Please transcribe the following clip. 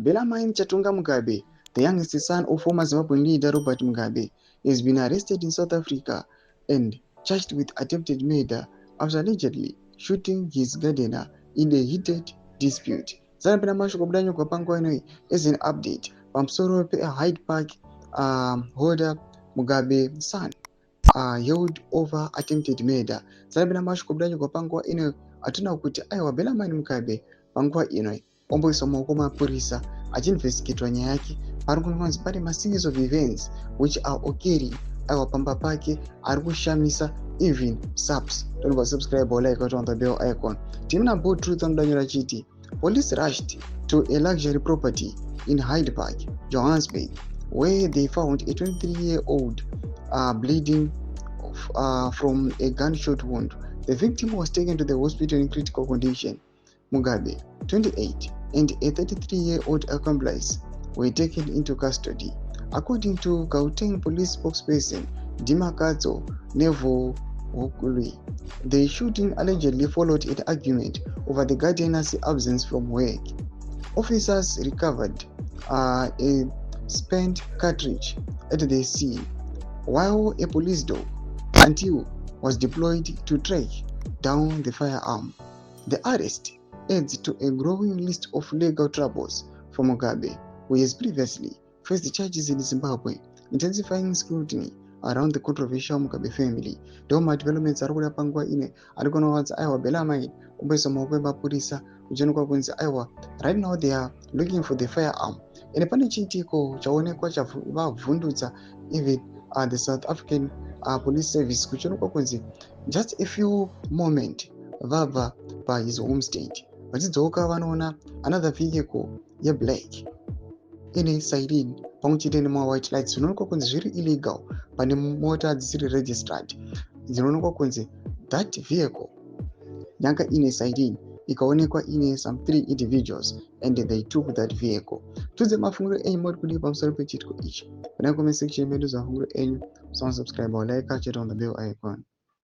Bellarmine Chatunga Mugabe, the youngest son of former Zimbabwean leader Robert Mugabe, has been arrested in South Africa and charged with attempted murder after allegedly shooting his gardener in a heated dispute. Zanapenda mashoko kudanyo kwa pango anyway is an update. Pamsoro pe Hyde Park holder Mugabe son held over attempted murder. Zanapenda mashoko kudanyo kwa pango anyway atuna kuti aiwa Bellarmine Mugabe panguva ino omboiswa mumaoko mapurisa achiinvestigitwa nyaya yake pari kunzi pane maseries of events which are occurring aiwa pamba pake ari kushamisa even subs. Don't subscribe or like on the bell icon. Team Bold Truth anodanyira chiti police rushed to a luxury property in Hyde Park, Johannesburg, where they found a 23-year-old bleeding from a gunshot wound. The victim was taken to the hospital in critical condition. Mugabe, 28, and a 33-year-old accomplice were taken into custody. According to Gauteng police spokesperson Dimakazo Nevo Hukuri, the shooting allegedly followed an argument over the gardener's absence from work. Officers recovered a spent cartridge at the scene, while a police dog until was deployed to track down the firearm. The arrest adds to a growing list of legal troubles for Mugabe, who has previously faced charges in Zimbabwe, intensifying scrutiny around the controversial Mugabe family. Doma developments ari kuda panguva ine ari kunowadza aiwa Bellarmine omboiswa mumaoko emapurisa kuchionekwa kunzi aiwa right now they are looking for the firearm. Ende pane chiitiko chaonekwa chavavhundutsa even the South African police service kuchionekwa kunzi just a few moments vabva his home state vachidzoka vanoona another vehicle yeblack ine siren pamwechete nema-white lights zvinoonekwa kunzi zviri illegal pane mota dzisiri registered. Zvinoonekwa kunzi that vehicle yanga ine siren ikaonekwa ine some 3 individuals and they took that vehicle. Tudze mafungiro enyu muri kudii pamusoro pechiitiko ichi? Pane comment section medu mafungiro enyu. Subscribe or like, catch it on the bell icon.